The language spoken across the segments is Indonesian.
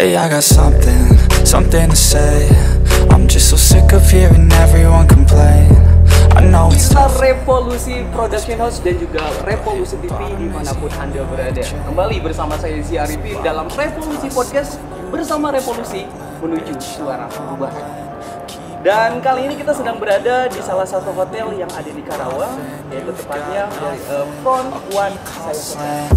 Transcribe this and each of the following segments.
Hey, I got something to say. I'm just so sick of hearing everyone complain. I know it's tough. Revolusi Production House dan juga Revolusi TV dimanapun Anda berada. Kembali bersama saya Zia Arifin dalam Revolusi Podcast bersama Revolusi menuju suara perubahan. Dan kali ini kita sedang berada di salah satu hotel yang ada di Karawang, yaitu tepatnya Front One Saya.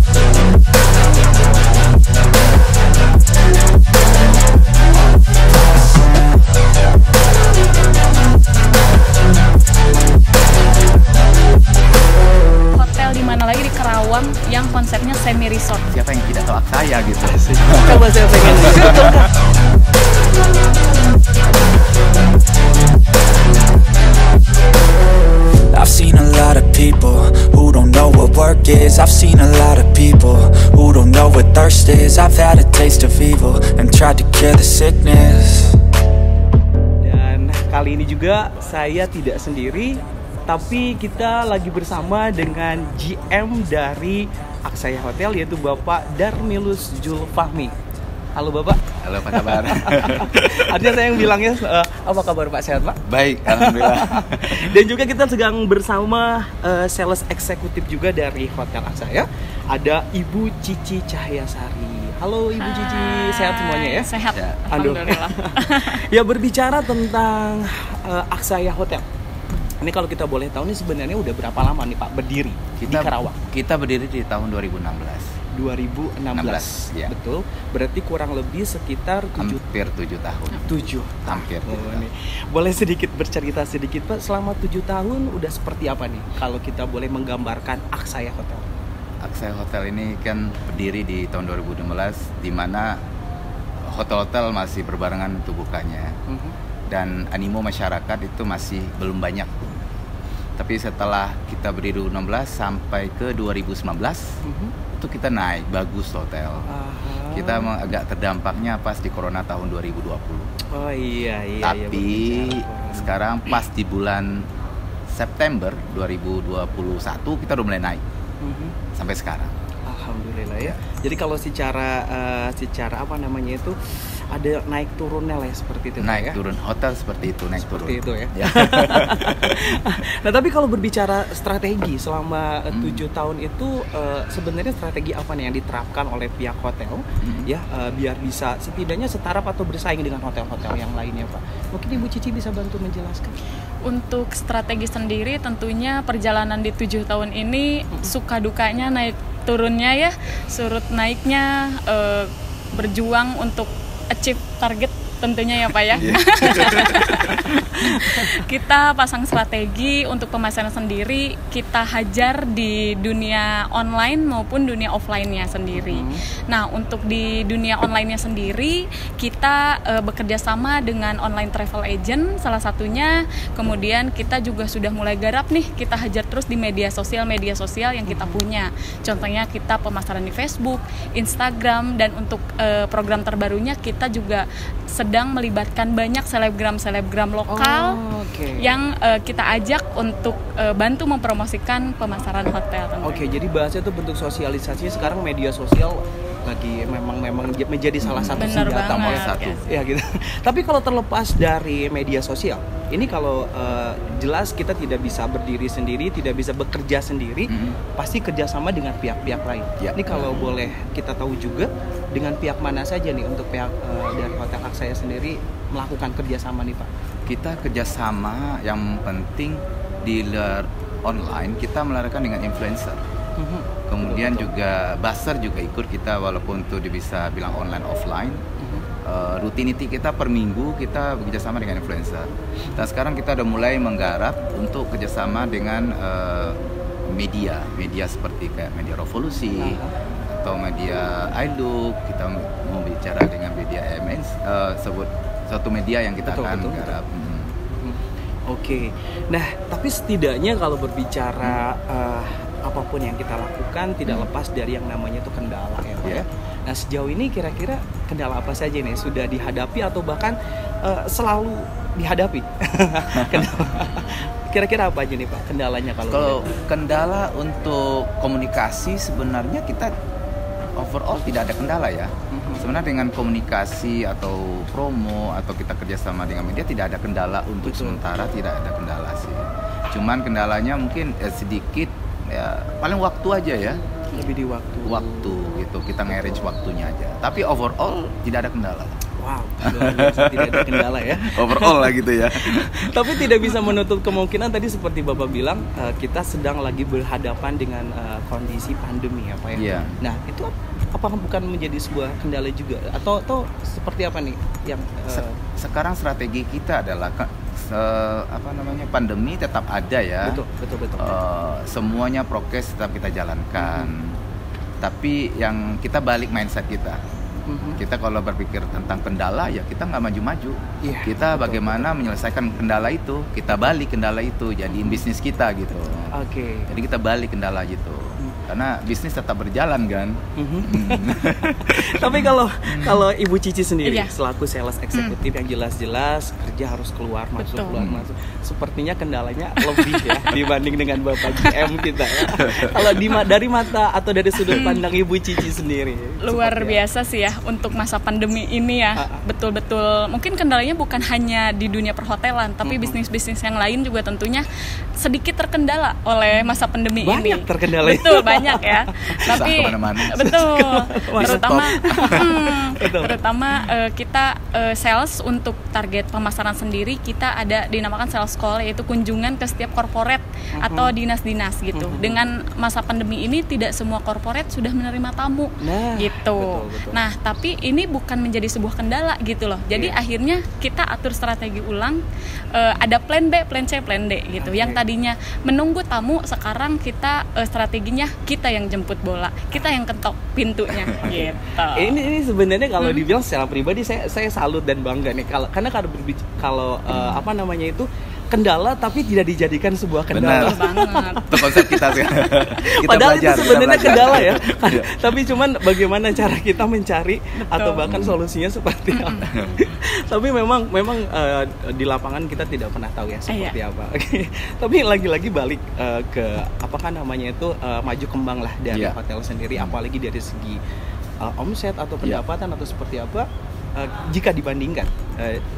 Hotel di mana lagi di Karawang yang konsepnya semi resort. Siapa yang tidak tahu Aksaya gitu sih. Coba saya pengen betulkan. I've seen a lot of people who don't know what work is. I've seen a lot of people who don't know what thirst is. I've had a taste of evil and tried to cure the sickness. Dan kali ini juga saya tidak sendiri, tapi kita lagi bersama dengan GM dari Aksaya Hotel, yaitu Bapak Darmilus Julfahmi. Halo Bapak. Halo, apa kabar? Artinya saya yang bilangnya, apa kabar Pak, sehat Pak? Baik, alhamdulillah. Dan juga kita sedang bersama sales eksekutif juga dari Hotel Aksaya. Ada Ibu Cici Cahyasari. Halo Ibu Cici, sehat semuanya ya? Sehat, Ya. alhamdulillah. Ya, berbicara tentang Aksaya Hotel. Ini kalau kita boleh tahu nih sebenarnya udah berapa lama nih Pak berdiri di Karawang? Kita berdiri di tahun 2016. 2016, ya. Betul. Berarti kurang lebih sekitar Hampir 7 tahun. 7 Hampir 7 tahun. nih. Boleh sedikit bercerita sedikit Pak, selama 7 tahun udah seperti apa nih kalau kita boleh menggambarkan Aksaya Hotel? Aksaya Hotel ini kan berdiri di tahun 2016, di mana hotel-hotel masih berbarengan untuk bukanya. Dan animo masyarakat itu masih belum banyak. Tapi setelah kita berdiri 2016 sampai ke 2019, itu kita naik, bagus hotel. Kita agak terdampaknya pas di Corona tahun 2020. Oh iya. Tapi sekarang pas di bulan September 2021 kita udah mulai naik sampai sekarang. Alhamdulillah ya. Jadi kalau secara apa namanya itu ada naik turunnya lah ya, seperti itu. Naik ya? turun hotel seperti itu, naik Seperti turun. itu ya. Nah, tapi kalau berbicara strategi selama 7 tahun itu sebenarnya strategi apa nih yang diterapkan oleh pihak hotel ya biar bisa setidaknya setaraf atau bersaing dengan hotel-hotel yang lainnya Pak? Mungkin Ibu Cici bisa bantu menjelaskan. Untuk strategi sendiri tentunya perjalanan di 7 tahun ini suka dukanya naik turunnya ya, surut naiknya, berjuang untuk achieve target tentunya ya Pak ya. Kita pasang strategi untuk pemasaran sendiri, kita hajar di dunia online maupun dunia offline-nya sendiri. Nah, untuk di dunia online-nya sendiri, kita bekerja sama dengan online travel agent salah satunya. Kemudian kita juga sudah mulai garap nih, kita hajar terus di media sosial yang kita punya. Contohnya kita pemasaran di Facebook, Instagram, dan untuk program terbarunya kita juga sedang melibatkan banyak selebgram lokal yang kita ajak untuk bantu mempromosikan pemasaran hotel. Oke, jadi bahasnya itu bentuk sosialisasi. Sekarang media sosial lagi memang menjadi salah satu senjata satu. Ya gitu. Tapi kalau terlepas dari media sosial, ini kalau jelas kita tidak bisa berdiri sendiri, tidak bisa bekerja sendiri, pasti kerjasama dengan pihak-pihak lain. Ya. Ini kalau boleh kita tahu juga dengan pihak mana saja nih untuk pihak dari Hotel Aksaya sendiri melakukan kerjasama nih Pak? Kita kerjasama, yang penting dealer online kita melarikan dengan influencer. Kemudian juga buzzer juga ikut kita, walaupun itu bisa bilang online offline. Rutinity kita per minggu kita bekerjasama dengan influencer. Dan sekarang kita udah mulai menggarap untuk kerjasama dengan media seperti kayak media Revolusi atau media iLook. Kita mau bicara dengan media MNC, sebut satu media yang kita akan garap. Oke. Nah, tapi setidaknya kalau berbicara apapun yang kita lakukan tidak lepas dari yang namanya itu kendala ya Pak ya. Nah, sejauh ini kira-kira kendala apa saja nih sudah dihadapi atau bahkan selalu dihadapi? Kira-kira apa aja nih Pak kendalanya? Kalau kendala untuk komunikasi sebenarnya kita overall tidak ada kendala ya. Sebenarnya dengan komunikasi atau promo atau kita kerjasama dengan media tidak ada kendala untuk sementara, tidak ada kendala sih. Cuman kendalanya mungkin sedikit ya, paling waktu aja ya. Lebih di waktu gitu, kita nge-arrange waktunya aja. Tapi overall tidak ada kendala. Wow, luar biasa, tidak ada kendala ya. Overall lah gitu ya. Tapi tidak bisa menutup kemungkinan tadi seperti Bapak bilang, kita sedang lagi berhadapan dengan kondisi pandemi ya Pak ya. Iya. Nah itu apakah bukan menjadi sebuah kendala juga? Atau seperti apa nih yang sekarang strategi kita adalah pandemi tetap ada ya. Betul. Semuanya prokes tetap kita jalankan. Tapi yang kita balik mindset kita. Kita kalau berpikir tentang kendala ya kita nggak maju-maju. Kita bagaimana menyelesaikan kendala itu, kita balik kendala itu jadiin bisnis kita gitu. Jadi kita balik kendala gitu. Karena bisnis tetap berjalan kan. Tapi kalau Ibu Cici sendiri selaku sales eksekutif yang jelas-jelas kerja harus keluar masuk. Sepertinya kendalanya lebih ya dibanding dengan Bapak GM kita ya. Kalau dari mata atau dari sudut pandang Ibu Cici sendiri. Luar biasa sih ya untuk masa pandemi ini ya. Betul-betul mungkin kendalanya bukan hanya di dunia perhotelan, tapi bisnis-bisnis yang lain juga tentunya sedikit terkendala oleh masa pandemi ini. Banyak terkendala. Betul, banyak ya. Tapi terutama kita sales untuk target pemasaran sendiri kita ada dinamakan sales call, yaitu kunjungan ke setiap corporate atau dinas-dinas gitu. Dengan masa pandemi ini tidak semua corporate sudah menerima tamu gitu. Betul. Nah, tapi ini bukan menjadi sebuah kendala gitu loh. Jadi akhirnya kita atur strategi ulang, ada plan B, plan C, plan D gitu. Yang tadinya menunggu tamu, sekarang kita strateginya kita yang jemput bola, kita yang ketok pintunya gitu. Ini sebenarnya kalau dibilang secara pribadi saya salut dan bangga nih karena kalau kendala tapi tidak dijadikan sebuah kendala. Benar banget. Itu konsep kita sih. Padahal itu sebenarnya kendala ya. Tapi cuman bagaimana cara kita mencari atau bahkan solusinya seperti apa. Tapi memang di lapangan kita tidak pernah tahu ya seperti apa. Tapi lagi-lagi balik ke maju kembang lah dari hotel sendiri, apalagi dari segi omset atau pendapatan atau seperti apa. Jika dibandingkan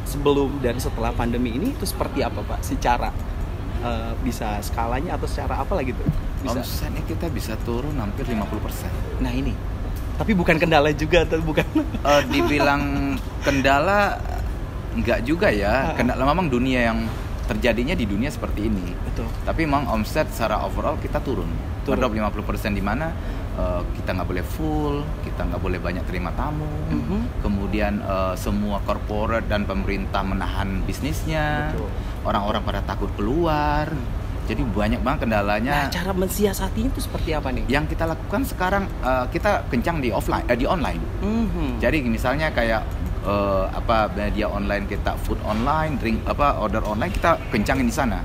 sebelum dan setelah pandemi ini itu seperti apa Pak? Secara bisa skalanya atau secara apa lah gitu? Omsetnya kita bisa turun hampir 50%. Nah ini, tapi bukan kendala juga atau bukan? Dibilang kendala enggak juga ya. Kendala memang dunia yang terjadinya di dunia seperti ini. Betul. Tapi memang omset secara overall kita turun. 50% di mana kita nggak boleh full, kita nggak boleh banyak terima tamu, kemudian semua corporate dan pemerintah menahan bisnisnya, orang-orang pada takut keluar, jadi banyak banget kendalanya. Nah, cara mensiasatinya itu seperti apa nih? Yang kita lakukan sekarang kita kencang di online. Jadi misalnya kayak media online kita, food online, order online kita kencangin di sana.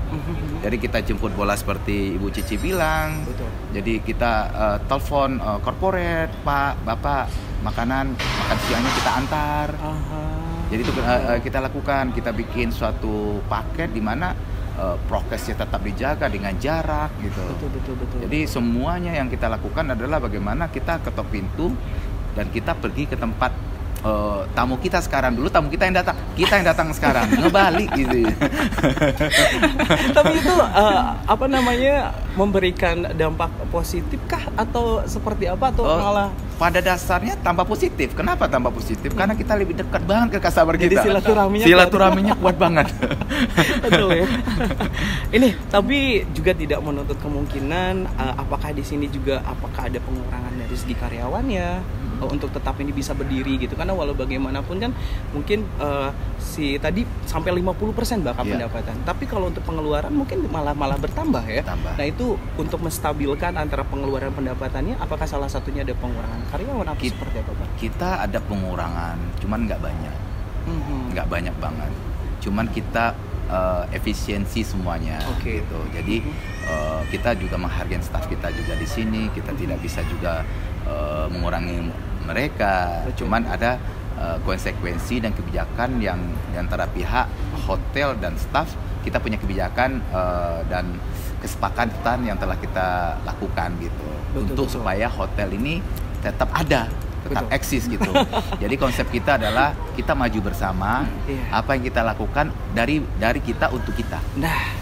Jadi kita jemput bola seperti Ibu Cici bilang. Betul. Jadi kita telepon corporate, Pak, Bapak, makan siangnya kita antar. Jadi itu kita lakukan, kita bikin suatu paket di mana prokesnya tetap dijaga dengan jarak gitu. Betul. Jadi semuanya yang kita lakukan adalah bagaimana kita ketok pintu dan kita pergi ke tempat tamu kita sekarang. Dulu tamu kita yang datang sekarang ngebalik gitu. Tapi itu memberikan dampak positif kah atau seperti apa atau malah? Pada dasarnya tambah positif. Kenapa tambah positif? Karena kita lebih dekat banget ke customer kita. Jadi silaturahminya kuat banget. Betul ya. Ini tapi juga tidak menutup kemungkinan apakah di sini juga ada pengurangan dari segi karyawannya untuk tetap ini bisa berdiri gitu, karena walau bagaimanapun kan mungkin tadi sampai 50% bahkan pendapatan, tapi kalau untuk pengeluaran mungkin malah bertambah ya. Nah itu untuk menstabilkan antara pengeluaran pendapatannya, apakah salah satunya ada pengurangan karyawan atau seperti apa Pak? Kita ada pengurangan, cuman nggak banyak, nggak banyak banget, cuman kita efisiensi semuanya gitu. Jadi kita juga menghargai staf kita juga di sini, kita tidak bisa juga mengurangi mereka. Cuman ada konsekuensi dan kebijakan yang di antara pihak hotel dan staf, kita punya kebijakan dan kesepakatan yang telah kita lakukan gitu. Betul. Supaya hotel ini tetap ada, tetap Betul. eksis gitu. Jadi konsep kita adalah kita maju bersama. Apa yang kita lakukan dari kita untuk kita. Nah,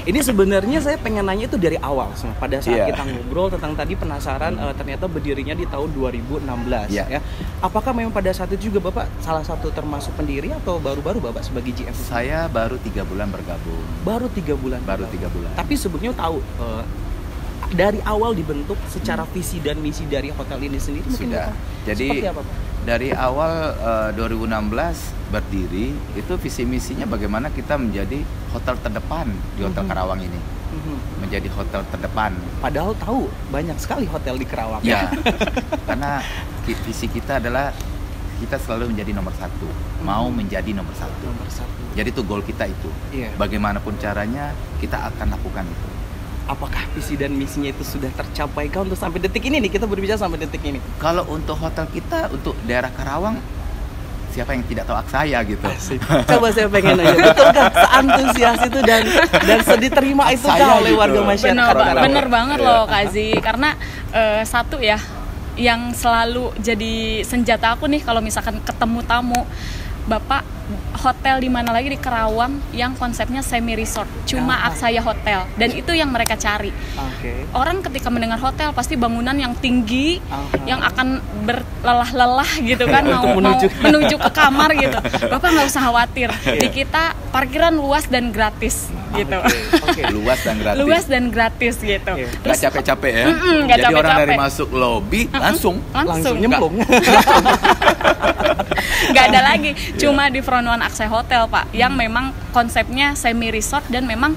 ini sebenarnya saya pengen nanya itu dari awal. Pada saat Iya. kita ngobrol tentang tadi penasaran ternyata berdirinya di tahun 2016 Iya. ya. Apakah memang pada saat itu juga Bapak salah satu termasuk pendiri atau baru-baru Bapak sebagai GM? Saya baru 3 bulan bergabung. Baru 3 bulan. Baru 3 bulan. Tapi sebelumnya tahu dari awal dibentuk secara visi dan misi dari hotel ini sendiri mungkin Sudah. Bapak, Jadi seperti apa Pak? dari awal 2016 berdiri itu visi misinya bagaimana kita menjadi hotel terdepan di Hotel Karawang ini. Menjadi hotel terdepan. Padahal tahu banyak sekali hotel di Karawang. Ya. Karena visi kita adalah kita selalu menjadi nomor satu, mau menjadi nomor satu. Nomor satu. Jadi itu goal kita itu. Iya. Bagaimanapun caranya kita akan lakukan itu. Apakah visi dan misinya itu sudah tercapai kah untuk sampai detik ini nih, kita berbicara sampai detik ini? Kalau untuk hotel kita untuk daerah Karawang, siapa yang tidak tahu Aksaya gitu. Coba saya pengen nanya, betul kan seantusias itu dan sediterima itu Saya kah oleh gitu. warga masyarakat Karawang? Bener banget loh Kak Zi, karena satu ya yang selalu jadi senjata aku nih kalau misalkan ketemu tamu, Bapak hotel di mana lagi di Karawang yang konsepnya semi resort, cuma Aksaya Hotel, dan itu yang mereka cari. Oke. Orang ketika mendengar hotel pasti bangunan yang tinggi, yang akan berlelah-lelah gitu kan, mau menuju ke kamar gitu. Bapak nggak usah khawatir, di kita parkiran luas dan gratis gitu. Oke. Luas dan gratis. Luas dan gratis gitu. Nggak capek-capek ya. nggak Jadi orang capek-capek. dari masuk lobby langsung Langsung nyemplung. Nggak ada lagi, cuma di front one Aksaya Hotel Pak, yang memang konsepnya semi resort dan memang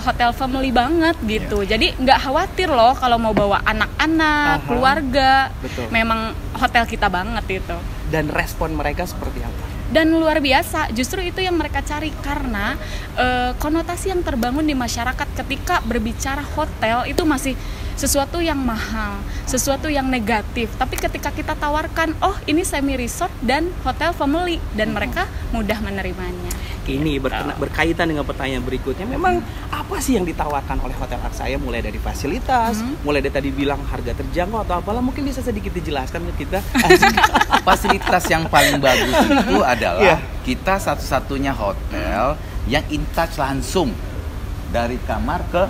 hotel family banget gitu. Jadi nggak khawatir loh kalau mau bawa anak-anak, keluarga. Betul. Memang hotel kita banget itu. Dan respon mereka seperti apa? Dan luar biasa, justru itu yang mereka cari karena konotasi yang terbangun di masyarakat ketika berbicara hotel itu masih sesuatu yang mahal, sesuatu yang negatif. Tapi ketika kita tawarkan, oh ini semi resort dan hotel family, dan mereka mudah menerimanya. Ini berkaitan dengan pertanyaan berikutnya. Memang apa sih yang ditawarkan oleh Hotel Aksaya, mulai dari fasilitas, mulai dari tadi bilang harga terjangkau atau apalah, mungkin bisa sedikit dijelaskan ke kita. Fasilitas yang paling bagus itu adalah Iya. kita satu-satunya hotel yang in touch langsung dari kamar ke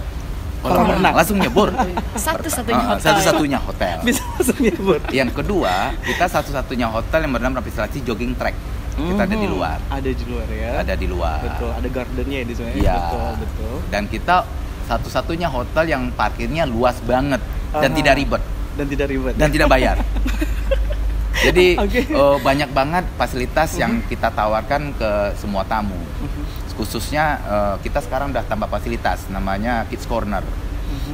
kolam renang, langsung nyebur. Satu-satunya hotel. Satu-satunya hotel. Bisa langsung nyebut. Yang kedua, kita satu-satunya hotel yang bernama instalasi jogging track. Kita ada di luar. Ada di luar ya. Ada di luar. Betul, ada gardennya ya di sana. Iya. Betul. Dan kita satu-satunya hotel yang parkirnya luas banget dan tidak ribet Dan tidak ribet. dan tidak bayar. Jadi Oke. banyak banget fasilitas yang kita tawarkan ke semua tamu. Khususnya kita sekarang udah tambah fasilitas namanya Kids Corner.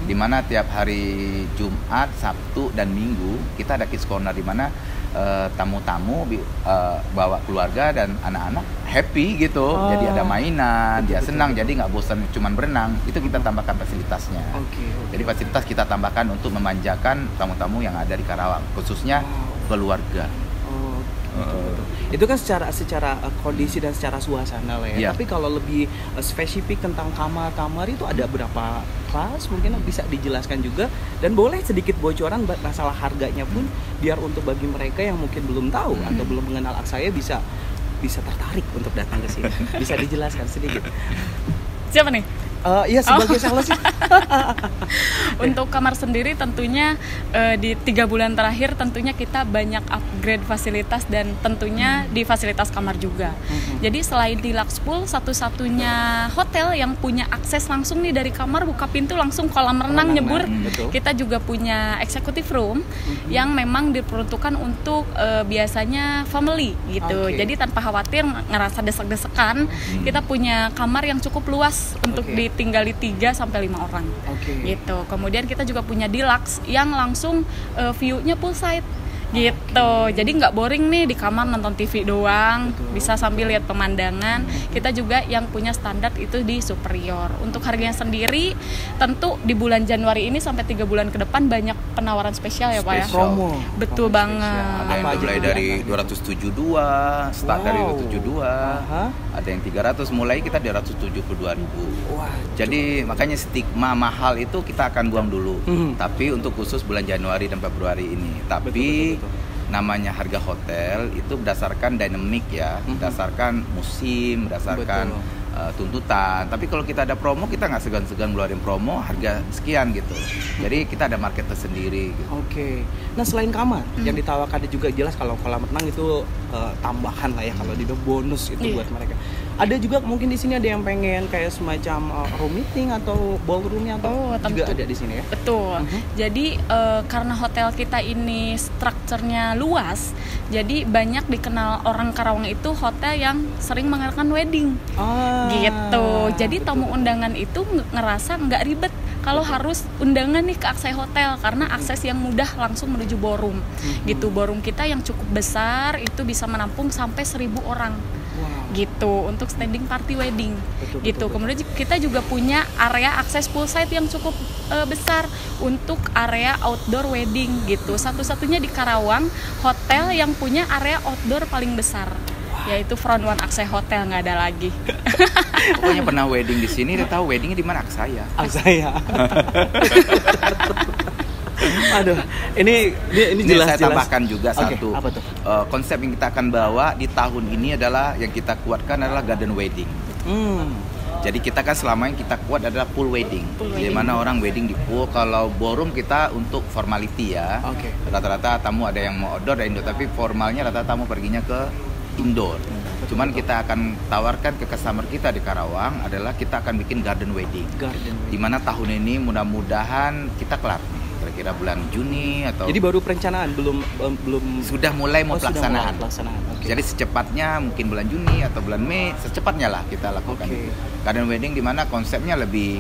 Di mana tiap hari Jumat, Sabtu dan Minggu kita ada Kids Corner di mana tamu-tamu bawa keluarga dan anak-anak happy gitu. Jadi ada mainan, dia senang, jadi nggak bosan cuman berenang. Itu kita tambahkan fasilitasnya. Oke. Jadi fasilitas kita tambahkan untuk memanjakan tamu-tamu yang ada di Karawang, khususnya keluarga. Oh, betul. Itu kan secara kondisi dan secara suasana lah ya. Iya. Tapi kalau lebih spesifik tentang kamar-kamar itu ada berapa kelas, mungkin bisa dijelaskan juga, dan boleh sedikit bocoran masalah harganya pun, biar untuk bagi mereka yang mungkin belum tahu atau belum mengenal Aksaya bisa tertarik untuk datang ke sini. Bisa dijelaskan sedikit. Siapa nih? Iya, sebagai sales sih. Untuk kamar sendiri tentunya di 3 bulan terakhir tentunya kita banyak upgrade fasilitas dan tentunya di fasilitas kamar juga. Jadi selain di Luxpool, satu-satunya hotel yang punya akses langsung nih dari kamar, buka pintu langsung kolam renang nyebur. Betul. Kita juga punya executive room yang memang diperuntukkan untuk biasanya family gitu. Oke. Jadi tanpa khawatir ngerasa desek-desekan, kita punya kamar yang cukup luas untuk Oke. ditinggali 3 sampai 5 orang. Oke. Gitu. Kemudian kita juga punya deluxe yang langsung view-nya poolside. gitu. Jadi nggak boring nih di kamar nonton TV doang, bisa sambil lihat pemandangan. Kita juga yang punya standar itu di superior. Untuk harganya sendiri, tentu di bulan Januari ini sampai 3 bulan ke depan banyak penawaran spesial ya Pak ya. Spesial. Promo. Betul banget. Ada yang Apa aja mulai tuh? dari 272, start dari Wow. 272, ada yang 300, mulai kita di 272.000. Wah, Jadi makanya stigma mahal itu kita akan buang dulu. Tapi untuk khusus bulan Januari dan Februari ini. Tapi betul. namanya harga hotel itu berdasarkan dinamik ya, berdasarkan musim, berdasarkan Betul. tuntutan. Tapi kalau kita ada promo, kita nggak segan-segan ngeluarin promo harga sekian gitu. Jadi kita ada market tersendiri. Gitu. Oke. Nah selain kamar yang ditawarkan juga jelas kalau kolam renang itu tambahan lah ya, kalau di bonus itu Iya. buat mereka. Ada juga mungkin di sini ada yang pengen kayak semacam room meeting atau ballroomnya atau Oh, juga tentu. ada di sini ya. Betul. Jadi karena hotel kita ini strukturnya luas, jadi banyak dikenal orang Karawang itu hotel yang sering mengadakan wedding. Gitu. Jadi tamu undangan itu ngerasa nggak ribet kalau harus undangan nih ke Aksai Hotel, karena akses yang mudah langsung menuju ballroom. Gitu. Ballroom kita yang cukup besar itu bisa menampung sampai 1.000 orang. Wow. Gitu untuk standing party wedding. Betul, Gitu. betul. Kemudian kita juga punya area akses poolside yang cukup besar untuk area outdoor wedding gitu. Satu-satunya di Karawang hotel yang punya area outdoor paling besar, yaitu Front One Aksai Hotel, nggak ada lagi. Pokoknya pernah wedding di sini, dia tahu weddingnya di mana Aksaya. Saya. Aduh, ini jelas. saya tambahkan juga Oke, satu. apa tuh? Konsep yang kita akan bawa di tahun ini adalah yang kita kuatkan adalah garden wedding. Jadi kita kan selama yang kita kuat adalah pool wedding. Pool Di wedding. mana orang wedding di pool. Kalau ballroom kita untuk formality ya. Oke. Rata-rata tamu ada yang mau outdoor dan indoor, tapi formalnya rata-rata tamu perginya ke indoor. Cuman kita akan tawarkan ke customer kita di Karawang adalah kita akan bikin garden wedding. Garden wedding. Di mana tahun ini mudah-mudahan kita kelar nih. Kira-kira bulan Juni atau Jadi baru perencanaan, belum sudah mulai mau sudah pelaksanaan. mulai pelaksanaan. Oke. Jadi secepatnya mungkin bulan Juni atau bulan Mei, secepatnya lah kita lakukan. Oke. Garden wedding di mana konsepnya lebih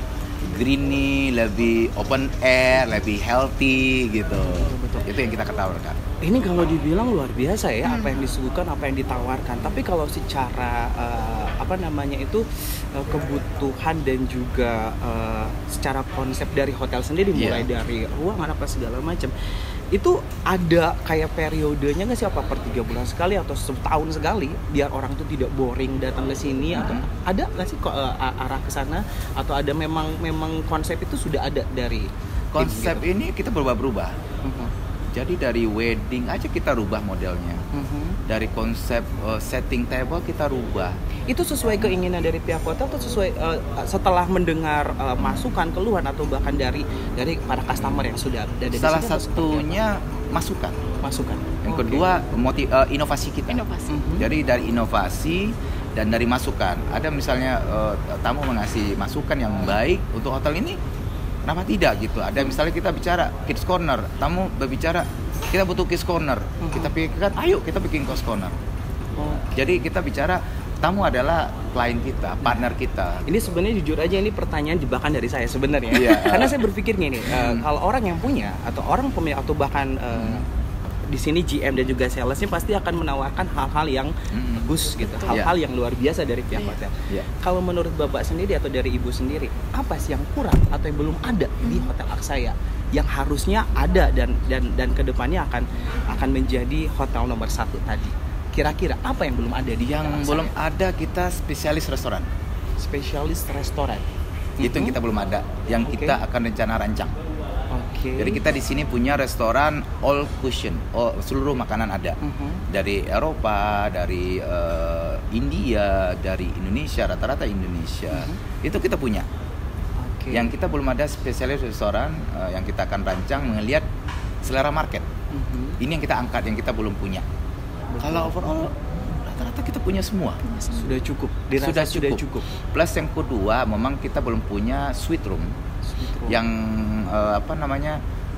greeny, lebih open air, lebih healthy gitu. Betul. Itu yang kita ketawarkan. Ini kalau dibilang luar biasa ya, apa yang disuguhkan, apa yang ditawarkan. Tapi kalau secara kebutuhan dan juga secara konsep dari hotel sendiri, mulai dari ruangan apa segala macam, itu ada kayak periodenya nggak sih, apa per 3 bulan sekali atau setahun sekali, biar orang tuh tidak boring datang ke sini, atau ada nggak sih kok arah ke sana, atau ada memang konsep itu sudah ada dari tim Konsep gitu? ini kita berubah-berubah. Jadi dari wedding aja kita rubah modelnya. Dari konsep setting table kita rubah. Itu sesuai keinginan dari pihak hotel atau sesuai setelah mendengar masukan, keluhan, atau bahkan dari para customer yang sudah ada di Salah sini, atau seperti satunya masukan. apa? Masukan. Yang Oke. kedua inovasi kita. Inovasi. Jadi dari inovasi dan dari masukan. Ada misalnya tamu mengasih masukan yang baik untuk hotel ini, kenapa tidak gitu. Ada misalnya kita bicara kids corner, tamu berbicara kita butuh kids corner. Kita pikirkan ayo kita bikin kids corner. Jadi kita bicara tamu adalah klien kita, partner kita. Ini sebenarnya jujur aja ini pertanyaan jebakan dari saya sebenarnya. Iya. Karena saya berpikir gini, kalau orang yang punya atau orang pemilik atau bahkan di sini GM dan juga salesnya pasti akan menawarkan hal-hal yang bagus gitu, hal-hal yang luar biasa dari pihak Iya. hotel. Iya. Kalau menurut Bapak sendiri atau dari Ibu sendiri, apa sih yang kurang atau yang belum ada di Hotel Aksaya yang harusnya ada dan kedepannya akan menjadi hotel nomor 1 tadi? Kira-kira apa yang belum ada di Yang Hotel Aksaya? belum ada kita spesialis restoran. Spesialis restoran. Itu yang kita belum ada. Yang Oke. kita akan rencana rancang. Oke. Jadi kita di sini punya restoran all cuisine, seluruh makanan ada. Dari Eropa, dari India, dari Indonesia, rata-rata Indonesia. Itu kita punya. Oke. Yang kita belum ada spesialis restoran yang kita akan rancang melihat selera market. Ini yang kita angkat, yang kita belum punya. Kalau overall rata-rata kita punya semua. Sudah cukup. Dirasa sudah cukup. Plus yang kedua, memang kita belum punya suite room yang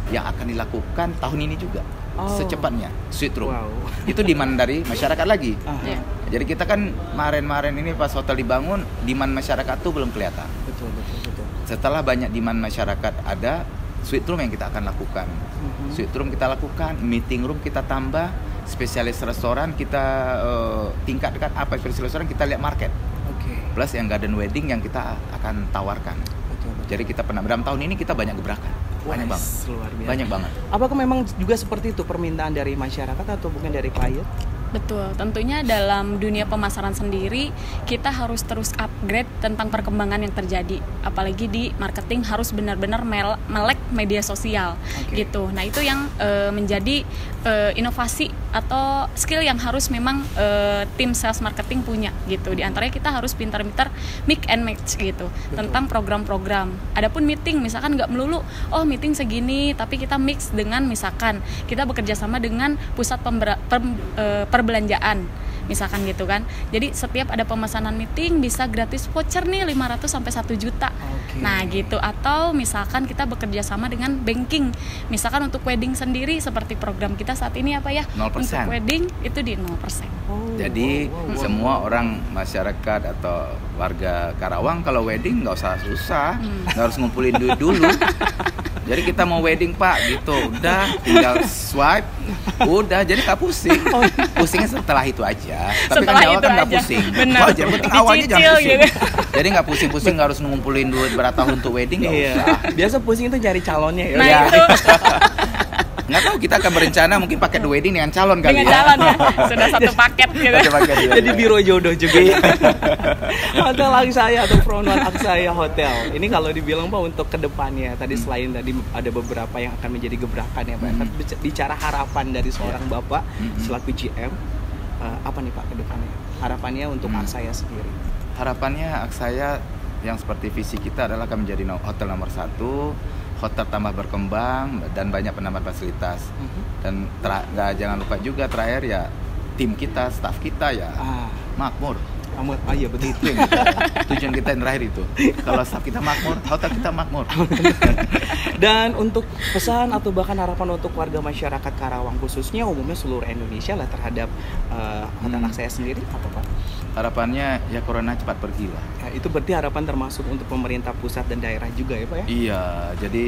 yang akan dilakukan tahun ini juga. Secepatnya suite room. Wow. Itu demand dari masyarakat lagi. Iya. Jadi kita kan kemarin ini pas hotel dibangun, demand masyarakat tuh belum kelihatan. Betul. Setelah banyak demand masyarakat ada, suite room yang kita akan lakukan. Suite room kita lakukan, meeting room kita tambah, spesialis restoran kita tingkatkan apa spesialis restoran kita lihat market. Plus yang garden wedding yang kita akan tawarkan. Jadi kita pernah dalam tahun ini kita banyak gebrakan. Banyak banget. Luar biasa. Banyak banget. Apakah memang juga seperti itu permintaan dari masyarakat atau bukan dari klien? Betul, tentunya dalam dunia pemasaran sendiri kita harus terus upgrade tentang perkembangan yang terjadi. Apalagi di marketing harus benar-benar melek media sosial gitu. Nah itu yang menjadi inovasi atau skill yang harus memang tim sales marketing punya gitu. Di antaranya kita harus pintar-pintar mix and match gitu. Betul. Tentang program-program. Adapun meeting misalkan nggak melulu, meeting segini, tapi kita mix dengan misalkan kita bekerja sama dengan pusat perbelanjaan misalkan gitu kan. Jadi setiap ada pemesanan meeting bisa gratis voucher nih 500 sampai 1 juta. Nah, gitu. Atau misalkan kita bekerja sama dengan banking. Misalkan untuk wedding sendiri seperti program kita saat ini apa ya? 0%. Untuk wedding itu di 0%. Jadi semua orang masyarakat atau warga Karawang kalau wedding nggak usah susah, nggak harus ngumpulin duit dulu. Jadi kita mau wedding Pak gitu, udah tinggal swipe, udah jadi nggak pusing. Pusingnya setelah itu aja. Tapi kan di awal kan nggak pusing. Benar. Wajar, penting awalnya jangan pusing. Gitu. Jadi nggak pusing-pusing nggak harus ngumpulin duit berapa tahun untuk wedding nggak usah. Biasa pusing itu cari calonnya ya. Nah itu. Nggak tahu kita akan berencana mungkin paket wedding dengan calon kali. Dengan calon ya, sudah satu paket gitu. Jadi biro jodoh juga. Hotel Aksaya atau Front One Aksaya Hotel. Ini kalau dibilang Pak untuk kedepannya, tadi selain tadi ada beberapa yang akan menjadi gebrakan ya Pak. Bicara harapan dari seorang Bapak selaku GM, apa nih Pak kedepannya? Harapannya untuk Aksaya sendiri. Harapannya Aksaya yang seperti visi kita adalah akan menjadi hotel nomor 1. Hotel tambah berkembang dan banyak penambahan fasilitas. Dan jangan lupa juga terakhir ya tim kita, staff kita ya makmur. Iya betul. Tujuan kita yang terakhir itu. Kalau staff kita makmur, hotel kita makmur. Dan untuk pesan atau bahkan harapan untuk warga masyarakat Karawang khususnya umumnya seluruh Indonesia lah terhadap Hotel Aksaya sendiri apa Pak? Harapannya ya corona cepat pergi lah. Nah, itu berarti harapan termasuk untuk pemerintah pusat dan daerah juga ya Pak ya? Iya, jadi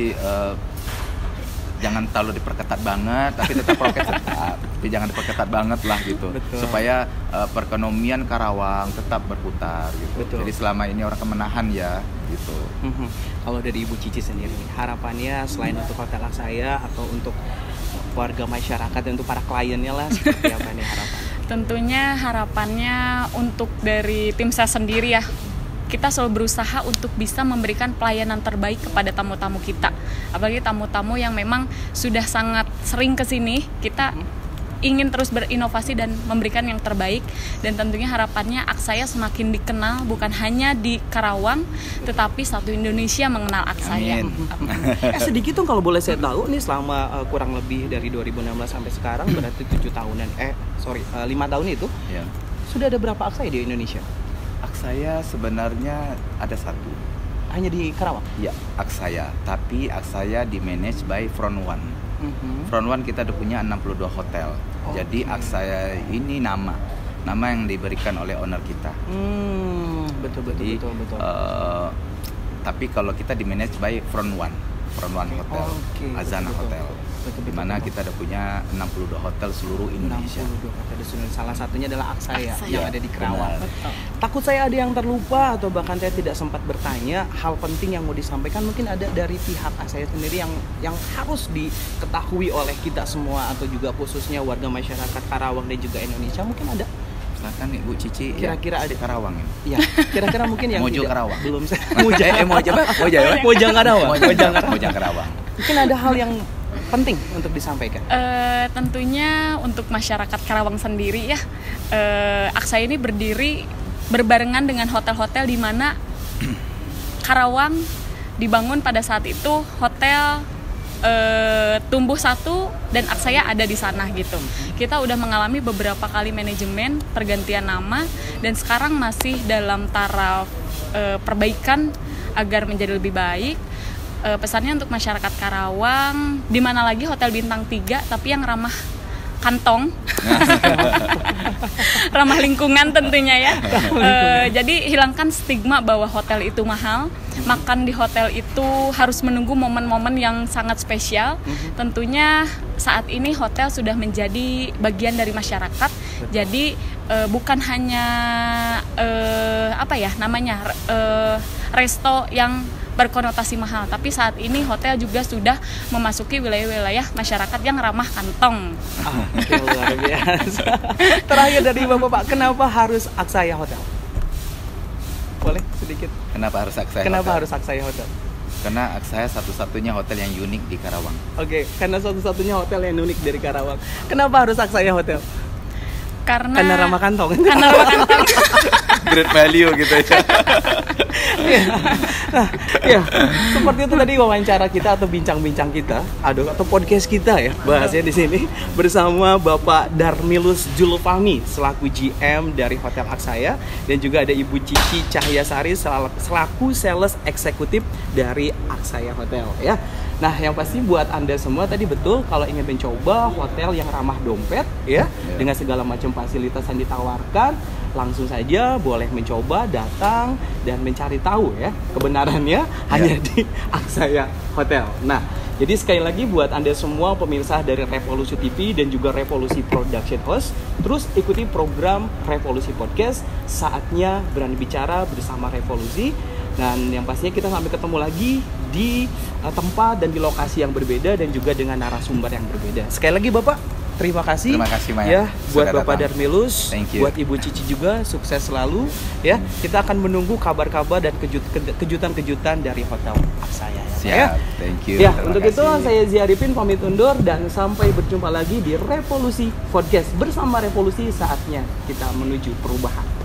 jangan terlalu diperketat banget, tapi tetap prokes tetap. Tapi jangan diperketat banget lah gitu. Betul. Supaya perekonomian Karawang tetap berputar gitu. Betul. Jadi selama ini orang menahan ya gitu. Kalau dari Ibu Cici sendiri, harapannya selain untuk Hotel Aksaya atau untuk warga masyarakat dan untuk para kliennya lah seperti apa nih harapannya? Tentunya harapannya untuk dari tim saya sendiri ya, kita selalu berusaha untuk bisa memberikan pelayanan terbaik kepada tamu-tamu kita. Apalagi tamu-tamu yang memang sudah sangat sering kesini, kita ingin terus berinovasi dan memberikan yang terbaik. Dan tentunya harapannya Aksaya semakin dikenal bukan hanya di Karawang, tetapi satu Indonesia mengenal Aksaya. Sedikit dong kalau boleh saya tahu, nih selama kurang lebih dari 2016 sampai sekarang berarti 7 tahunan, 5 tahun itu, sudah ada berapa Aksaya di Indonesia? Aksaya sebenarnya ada 1. Hanya di Karawang? Ya, Aksaya. Tapi Aksaya di manage by Front One. Front One kita udah punya 62 hotel. Jadi Aksaya ini nama yang diberikan oleh owner kita. Betul. Tapi kalau kita di manage by Front One Hotel, Azana Hotel. Di mana kita udah punya 62 hotel seluruh Indonesia. 62 hotel di seluruh. Salah satunya adalah Aksaya yang ada di Karawang. Takut saya ada yang terlupa atau bahkan saya tidak sempat bertanya hal penting yang mau disampaikan, mungkin ada dari pihak Aksaya sendiri yang harus diketahui oleh kita semua atau juga khususnya warga masyarakat Karawang dan juga Indonesia, mungkin ada. Silakan Ibu Cici. Kira-kira ada Karawang ini. Iya. Kira-kira mungkin yang Mojo Karawang. Belum saya. Mojang Karawang. Mungkin ada hal yang penting untuk disampaikan. Tentunya untuk masyarakat Karawang sendiri ya, Aksaya ini berdiri berbarengan dengan hotel-hotel di mana Karawang dibangun pada saat itu hotel tumbuh satu dan Aksaya ada di sana gitu. Kita udah mengalami beberapa kali manajemen pergantian nama dan sekarang masih dalam taraf perbaikan agar menjadi lebih baik. Pesannya untuk masyarakat Karawang, di mana lagi hotel bintang 3 tapi yang ramah kantong, ramah lingkungan tentunya ya. Jadi hilangkan stigma bahwa hotel itu mahal. Makan di hotel itu harus menunggu momen-momen yang sangat spesial. Tentunya saat ini hotel sudah menjadi bagian dari masyarakat. Jadi bukan hanya resto yang berkonotasi mahal, tapi saat ini hotel juga sudah memasuki wilayah-wilayah masyarakat yang ramah kantong. Oke, luar biasa. Terakhir dari Bapak, kenapa harus Aksaya Hotel? Boleh sedikit? Kenapa harus Aksaya Kenapa Hotel? harus Aksaya Hotel? Karena Aksaya satu-satunya hotel yang unik di Karawang. Oke, karena satu-satunya hotel yang unik dari Karawang. Kenapa harus Aksaya Hotel? Karena ramah kantong. Karena ramah kantong. Great value gitu ya. Ya, seperti itu tadi wawancara kita atau bincang-bincang kita, atau podcast kita ya, bahasnya di sini bersama Bapak Darmilus Julfahmi selaku GM dari Hotel Aksaya, dan juga ada Ibu Cici Cahyasari selaku sales eksekutif dari Aksaya Hotel ya. Nah, yang pasti buat Anda semua tadi betul, kalau ingin mencoba hotel yang ramah dompet ya, dengan segala macam fasilitas yang ditawarkan, langsung saja boleh mencoba datang dan mencari tahu ya kebenarannya hanya di Aksaya Hotel. Nah, jadi sekali lagi buat Anda semua pemirsa dari Revolusi TV dan juga Revolusi Production House, terus ikuti program Revolusi Podcast, saatnya berani bicara bersama Revolusi. Dan yang pastinya kita sampai ketemu lagi di tempat dan di lokasi yang berbeda dan juga dengan narasumber yang berbeda. Sekali lagi Bapak, terima kasih. Terima kasih Maya. Ya, buat Sudah Bapak datang. Darmilus, buat Ibu Cici juga sukses selalu ya. Kita akan menunggu kabar-kabar dan kejutan-kejutan dari Hotel Aksaya ya. Siap, thank you. Ya, Terima untuk kasih. itu saya Zia Arifin pamit undur dan sampai berjumpa lagi di Revolusi Podcast. Bersama Revolusi, saatnya kita menuju perubahan.